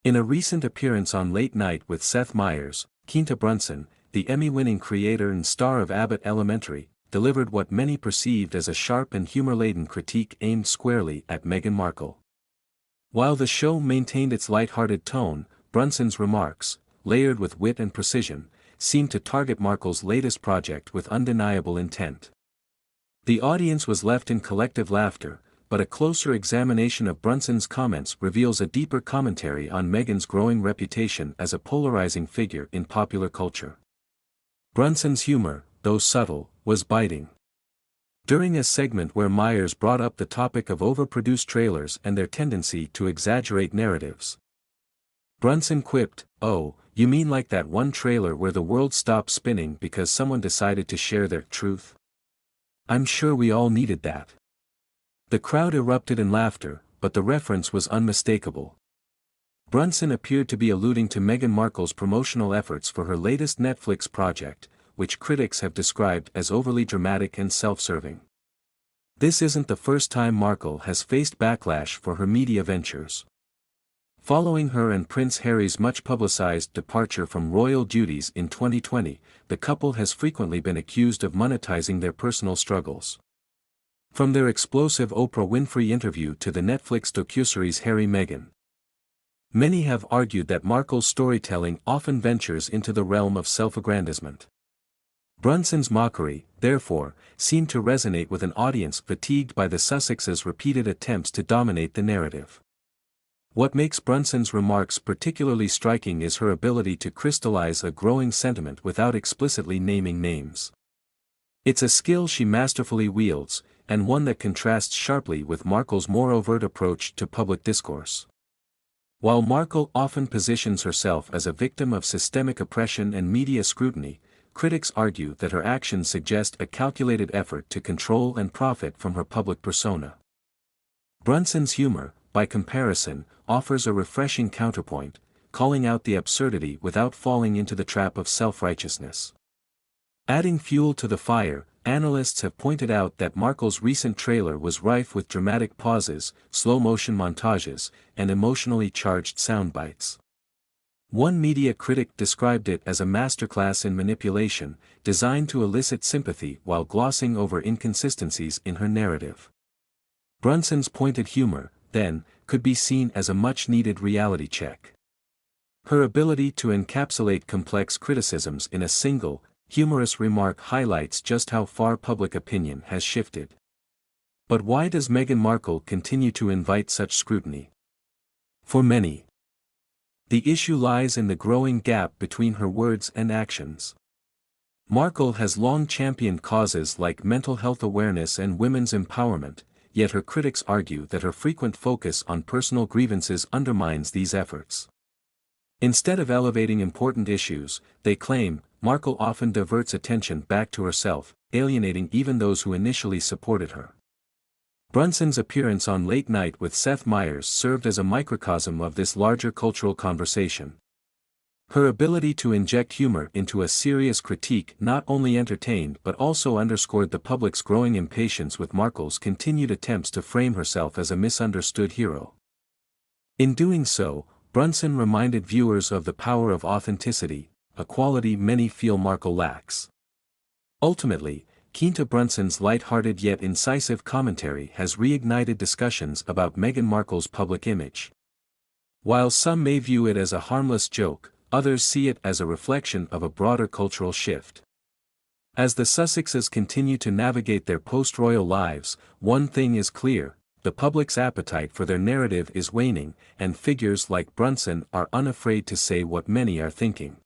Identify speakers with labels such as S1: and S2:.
S1: In a recent appearance on Late Night with Seth Meyers, Quinta Brunson, the Emmy-winning creator and star of Abbott Elementary, delivered what many perceived as a sharp and humor-laden critique aimed squarely at Meghan Markle. While the show maintained its lighthearted tone, Brunson's remarks, layered with wit and precision, seemed to target Markle's latest project with undeniable intent. The audience was left in collective laughter, but a closer examination of Brunson's comments reveals a deeper commentary on Meghan's growing reputation as a polarizing figure in popular culture. Brunson's humor, though subtle, was biting. During a segment where Meyers brought up the topic of overproduced trailers and their tendency to exaggerate narratives, Brunson quipped, "Oh, you mean like that one trailer where the world stopped spinning because someone decided to share their truth? I'm sure we all needed that." The crowd erupted in laughter, but the reference was unmistakable. Brunson appeared to be alluding to Meghan Markle's promotional efforts for her latest Netflix project, which critics have described as overly dramatic and self-serving. This isn't the first time Markle has faced backlash for her media ventures. Following her and Prince Harry's much-publicized departure from royal duties in 2020, the couple has frequently been accused of monetizing their personal struggles. From their explosive Oprah Winfrey interview to the Netflix docuseries Harry-Meghan, many have argued that Markle's storytelling often ventures into the realm of self-aggrandizement. Brunson's mockery, therefore, seemed to resonate with an audience fatigued by the Sussexes' repeated attempts to dominate the narrative. What makes Brunson's remarks particularly striking is her ability to crystallize a growing sentiment without explicitly naming names. It's a skill she masterfully wields, and one that contrasts sharply with Markle's more overt approach to public discourse. While Markle often positions herself as a victim of systemic oppression and media scrutiny, critics argue that her actions suggest a calculated effort to control and profit from her public persona. Brunson's humor, by comparison, offers a refreshing counterpoint, calling out the absurdity without falling into the trap of self-righteousness. Adding fuel to the fire, analysts have pointed out that Markle's recent trailer was rife with dramatic pauses, slow-motion montages, and emotionally charged soundbites. One media critic described it as a masterclass in manipulation, designed to elicit sympathy while glossing over inconsistencies in her narrative. Brunson's pointed humor, then, could be seen as a much-needed reality check. Her ability to encapsulate complex criticisms in a single, humorous remark highlights just how far public opinion has shifted. But why does Meghan Markle continue to invite such scrutiny? For many, the issue lies in the growing gap between her words and actions. Markle has long championed causes like mental health awareness and women's empowerment, yet her critics argue that her frequent focus on personal grievances undermines these efforts. Instead of elevating important issues, they claim, Markle often diverts attention back to herself, alienating even those who initially supported her. Brunson's appearance on Late Night with Seth Meyers served as a microcosm of this larger cultural conversation. Her ability to inject humor into a serious critique not only entertained but also underscored the public's growing impatience with Markle's continued attempts to frame herself as a misunderstood hero. In doing so, Brunson reminded viewers of the power of authenticity, a quality many feel Markle lacks. Ultimately, Quinta Brunson's light-hearted yet incisive commentary has reignited discussions about Meghan Markle's public image. While some may view it as a harmless joke, others see it as a reflection of a broader cultural shift. As the Sussexes continue to navigate their post-royal lives, one thing is clear: the public's appetite for their narrative is waning, and figures like Brunson are unafraid to say what many are thinking.